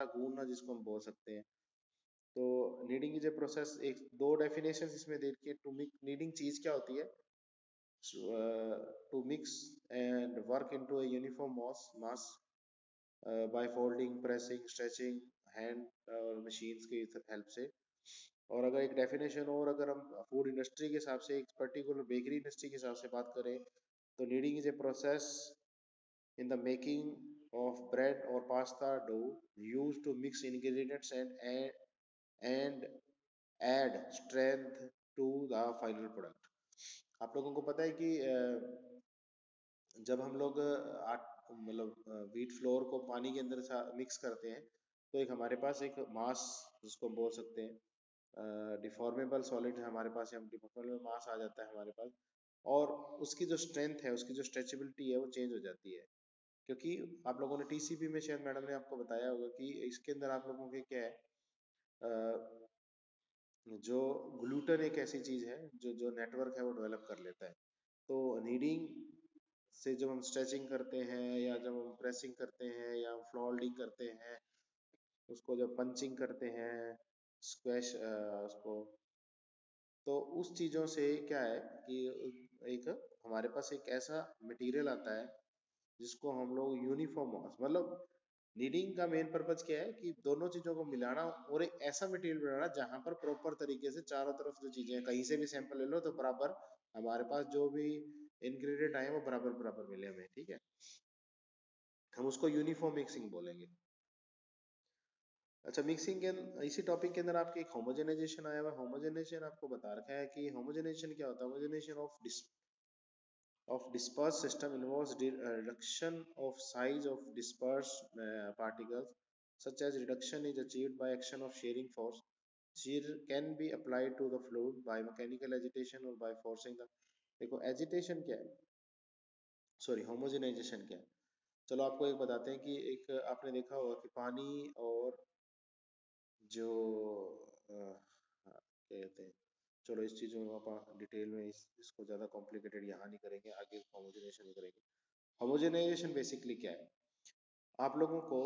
गूंदना जिसको हम बोल सकते हैं। तो नीडिंग इज ए प्रोसेस, एक दो डेफिनेशन इसमें दे रखी है। टू मिक, नीडिंग चीज क्या होती है? To mix and work into a uniform mass by folding, pressing, stretching hand और मशीन्स की हेल्प से। और अगर एक डेफिनेशन और अगर हम फूड इंडस्ट्री के हिसाब से, एक पर्टिकुलर बेकरी इंडस्ट्री के हिसाब से बात करें, तो kneading is a process in the making of bread or pasta dough used to mix ingredients and add strength to the final product। आप लोगों को पता है कि जब हम लोग मतलब व्हीट फ्लोर को पानी के अंदर मिक्स करते हैं, तो एक हमारे पास एक मास, जिसको हम बोल सकते हैं डिफॉर्मेबल सॉलिड है हमारे पास, या डिफॉर्मेबल मास आ जाता है हमारे पास। और उसकी जो स्ट्रेंथ है, उसकी जो स्ट्रेचेबिलिटी है, वो चेंज हो जाती है। क्योंकि आप लोगों ने टीसीपी में शायद मैडम ने आपको बताया होगा कि इसके अंदर आप लोगों के क्या है, जो ग्लूटन एक ऐसी चीज है जो जो नेटवर्क है वो डेवलप कर लेता है। तो नीडिंग से जब हम स्ट्रेचिंग करते हैं, या जब हम प्रेसिंग करते हैं, या फ्लोल्डिंग करते हैं, उसको जब पंचिंग करते हैं, स्क्वैश उसको, तो उस चीजों से क्या है कि एक हमारे पास एक ऐसा मटेरियल आता है जिसको हम लोग यूनिफॉर्म मास, मतलब नीडिंग का मेन पर्पज क्या है कि दोनों चीजों को मिलाना और एक ऐसा मटेरियल बनाना जहां पर प्रॉपर तरीके से चारों तरफ जो चीजें, कहीं से भी सैंपल ले लो तो बराबर हमारे पास जो भी इंग्रेडिएंट आए वो बराबर बराबर मिले हमें, ठीक है। हम उसको यूनिफॉर्म मिक्सिंग बोलेंगे। अच्छा, मिक्सिंग के इसी टॉपिक के अंदर आपके एक होमोजेनाइजेशन आया हुआ। होमोजेनाइजेशन आपको बता रखा है कि होमोजेनाइजेशन क्या होता है। Homogenisation of dispersed system involves reduction of size of dispersed particles, such as reduction is achieved by action of shearing force. Shear can be applied to the fluid by mechanical agitation or by forcing the, देखो agitation क्या है, sorry homogenization क्या है। चलो आपको एक बताते हैं कि एक आपने देखा होगा कि पानी और जो हाँ, क्या कहते हैं, चलो इस चीज़ में आप डिटेल में इसको ज़्यादा कॉम्प्लिकेटेड यहाँ नहीं करेंगे, आगे होमोजेनाइजेशन करेंगे। होमोजेनाइजेशन बेसिकली क्या है, आप लोगों को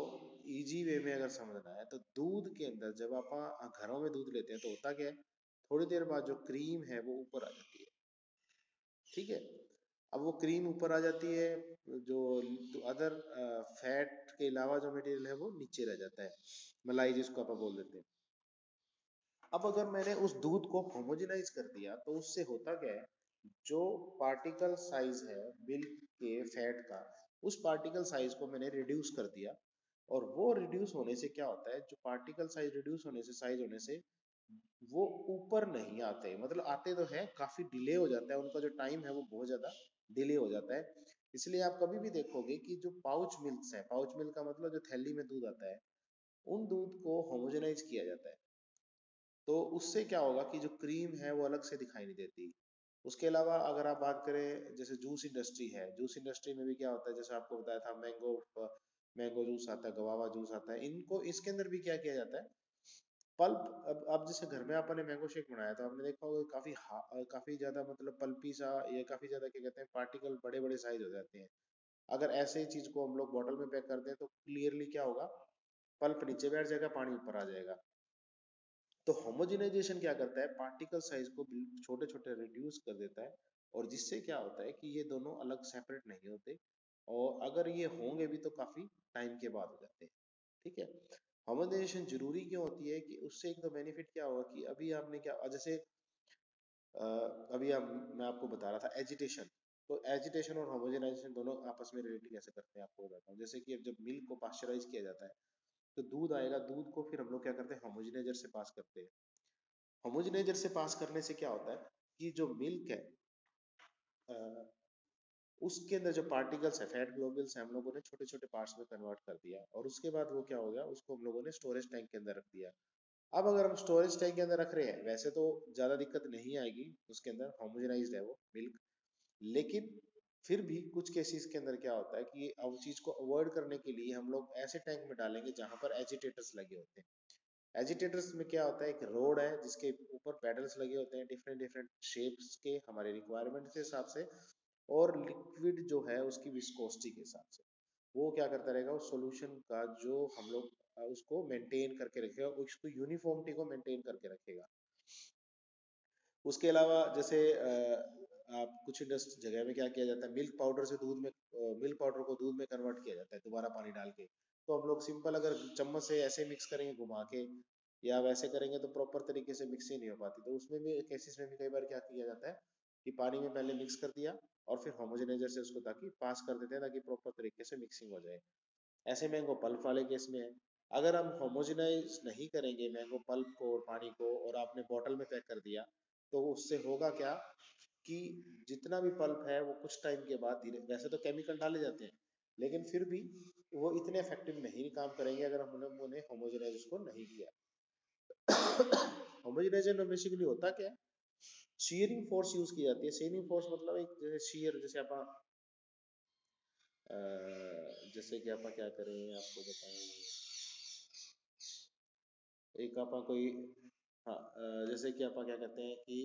इजी वे में अगर समझना है, तो दूध के अंदर जब आप घरों में दूध लेते हैं तो होता क्या है, थोड़ी देर बाद जो क्रीम है वो ऊपर आ जाती है, ठीक है। अब वो क्रीम ऊपर आ जाती है, जो अदर फैट के अलावा जो मटेरियल है वो नीचे रह जाता है, मलाई जिसको आप बोल देते हैं। अब अगर मैंने उस दूध को होमोजेनाइज कर दिया तो उससे होता क्या है, जो पार्टिकल साइज है मिल्क के फैट का, उस पार्टिकल साइज को मैंने रिड्यूस कर दिया। और वो रिड्यूस होने से क्या होता है, जो पार्टिकल साइज रिड्यूस होने से, साइज होने से वो ऊपर नहीं आते, मतलब आते तो है, काफी डिले हो जाता है, उनका जो टाइम है वो बहुत ज्यादा डिले हो जाता है। इसलिए आप कभी भी देखोगे कि जो पाउच मिल्क है, पाउच मिल्क का मतलब जो थैली में दूध आता है, उन दूध को होमोजेनाइज किया जाता है। तो उससे क्या होगा कि जो क्रीम है वो अलग से दिखाई नहीं देती। उसके अलावा अगर आप बात करें, जैसे जूस इंडस्ट्री है, जूस इंडस्ट्री में भी क्या होता है, जैसे आपको बताया था मैंगो, मैंगो जूस आता है, गवावा जूस आता है, इनको इसके अंदर भी क्या किया जाता है, पल्प। अब जैसे घर में आपने मैंगो शेक बनाया तो आपने देखा होगा काफी काफी ज्यादा मतलब पल्पी सा, ये काफी ज्यादा क्या कहते हैं, पार्टिकल बड़े बड़े साइज हो जाते हैं। अगर ऐसे ही चीज को हम लोग बॉटल में पैक करते हैं तो क्लियरली क्या होगा, पल्प नीचे बैठ जाएगा, पानी ऊपर आ जाएगा। तो होमोजेनाइजेशन क्या करता है, पार्टिकल साइज को छोटे छोटे रिड्यूस कर देता है, और जिससे क्या होता है कि ये दोनों अलग सेपरेट नहीं होते, और अगर ये होंगे भी तो काफी टाइम के बाद हो जाते हैं, ठीक है। होमोजेनाइजेशन जरूरी क्यों होती है कि उससे एक तो बेनिफिट क्या होगा कि अभी आपने क्या, जैसे मैं आपको बता रहा था एजिटेशन। तो एजिटेशन और होमोजेनाइजेशन दोनों आपस में रिलेटेड कैसे करते हैं आपको बताता हूँ। जैसे कि अब जब मिल्क को पास्चराइज किया जाता है तो दूध आएगा, दूध को फिर हम लोग क्या करते हैं, होमोजेनाइजर से पास करते हैं। होमोजेनाइजर से पास करने से क्या होता है कि जो मिल्क है, अ, उसके अंदर जो पार्टिकल्स है, फैट ग्लोब्यूल्स है, हम लोगों ने छोटे छोटे पार्ट्स में कन्वर्ट कर दिया, और उसके बाद वो क्या हो गया, उसको हम लोगों ने स्टोरेज टैंक के अंदर रख दिया। अब अगर हम स्टोरेज टैंक के अंदर रख रहे हैं, वैसे तो ज्यादा दिक्कत नहीं आएगी, उसके अंदर होमोजेनाइज्ड है वो मिल्क। लेकिन फिर भी कुछ केसेस के अंदर क्या होता है कि अब चीज को अवॉइड करने के लिए हम लोग ऐसे टैंक में डालेंगे जहां पर एजिटेटर्स लगे होते हैं। एजिटेटर्स में क्या होता है, एक रोड है जिसके ऊपर पेडल्स लगे होते हैं डिफरेंट डिफरेंट शेप्स के, हमारे रिक्वायरमेंट के हिसाब से, और लिक्विड जो है उसकी विस्कोसिटी के हिसाब से वो क्या करता रहेगा, उस सॉल्यूशन का जो हम लोग उसको मेंटेन करके रखेगा, उसको यूनिफॉर्मिटी को मेंटेन करके रखेगा। उसके अलावा जैसे आप कुछ जगह में क्या किया जाता है, मिल्क पाउडर से दूध में, मिल्क पाउडर को दूध में कन्वर्ट किया जाता है दोबारा पानी डाल के। तो हम लोग सिंपल अगर चम्मच से ऐसे मिक्स करेंगे घुमा के या वैसे करेंगे तो प्रॉपर तरीके से मिक्स ही नहीं हो पाती। तो उसमें भी केसेस में भी कई बार क्या किया जाता है कि पानी में पहले मिक्स कर दिया और फिर होमोजेनाइजर से उसको ताकि पास कर देते हैं ताकि प्रॉपर तरीके से मिक्सिंग हो जाए। ऐसे मैंगो पल्प वाले केस में है, अगर हम होमोजेनाइज नहीं करेंगे मैंगो पल्प को और पानी को और आपने बॉटल में पैक कर दिया तो उससे होगा क्या कि जितना भी पल्प है वो कुछ टाइम के बाद धीरे, वैसे तो केमिकल डाले जाते हैं लेकिन फिर भी वो इतने इफेक्टिव नहीं काम करेंगे अगर हमने उन्हें होमोजेनाइज उसको नहीं किया। होमोजेनाइजेशन में बेसिकली होता क्या है, शीयरिंग फोर्स यूज की जाती है। शीयरिंग फोर्स मतलब एक जैसे शीयर, जैसे आप जैसे कि आप क्या करें आपको बताएं, एक आप कोई, हाँ जैसे कि आप क्या कहते हैं कि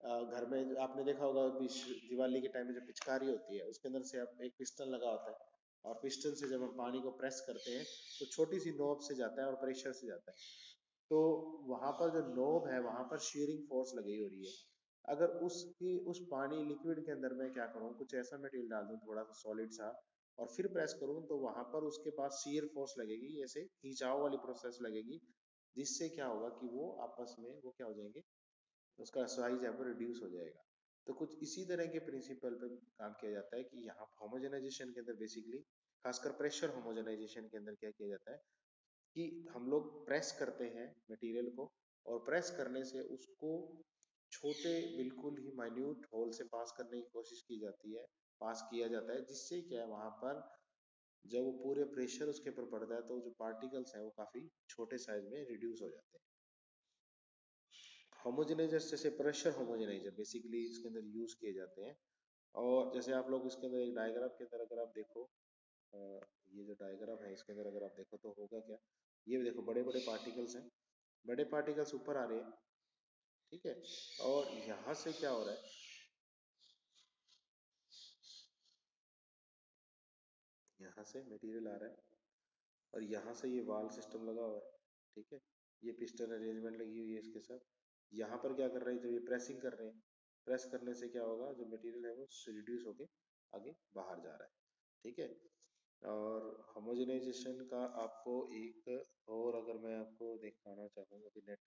घर में आपने देखा होगा दिवाली के टाइम में जो पिचकारी होती है उसके अंदर से आप एक पिस्टन लगा होता है और पिस्टन से जब हम पानी को प्रेस करते हैं तो छोटी सी नोब से जाता है और प्रेशर से जाता है। तो वहां पर जो नोब है वहां पर शीयरिंग फोर्स लगी हो रही है। अगर उसकी उस पानी लिक्विड के अंदर मैं क्या करूँ, कुछ ऐसा मटेरियल डाल दूं थोड़ा सा सॉलिड सा और फिर प्रेस करूं तो वहां पर उसके पास शीयर फोर्स लगेगी, ऐसे खिंचाव वाली प्रोसेस लगेगी, जिससे क्या होगा कि वो आपस में वो क्या हो जाएंगे, उसका साइज है वो रिड्यूस हो जाएगा। तो कुछ इसी तरह के प्रिंसिपल पे काम किया जाता है कि यहाँ होमोजेनाइजेशन के अंदर बेसिकली खासकर प्रेशर होमोजेनाइजेशन के अंदर क्या किया जाता है कि हम लोग प्रेस करते हैं मटेरियल को और प्रेस करने से उसको छोटे बिल्कुल ही माइन्यूट होल से पास करने की कोशिश की जाती है, पास किया जाता है, जिससे क्या है वहां पर जब वो पूरे प्रेशर उसके ऊपर पड़ता है तो जो पार्टिकल्स हैं वो काफी छोटे साइज में रिड्यूस हो जाते हैं। होमोजेनाइजर जैसे प्रेशर होमोजेनाइजर बेसिकली इसके अंदर यूज किए जाते हैं। और जैसे आप लोग इसके अंदर एक डायग्राम के अंदर अगर आप देखो, ये जो डायग्राम है इसके अंदर अगर आप देखो तो होगा क्या, ये देखो बड़े बड़े पार्टिकल्स हैं, बड़े पार्टिकल्स ऊपर आ रहे हैं, ठीक है, और यहाँ से क्या हो रहा है, यहाँ से मटेरियल आ रहा है और यहाँ से ये वाल सिस्टम लगा हुआ है, ठीक है, ये पिस्टन अरेंजमेंट लगी हुई है इसके साथ। यहाँ पर क्या कर रहे हैं, जब ये प्रेसिंग कर रहे हैं, प्रेस करने से क्या होगा, जो मटेरियल है वो रिड्यूस होके आगे बाहर जा रहा है, ठीक है। और होमोजेनाइजेशन का आपको एक और अगर मैं आपको दिखाना चाहूँगा कि नेट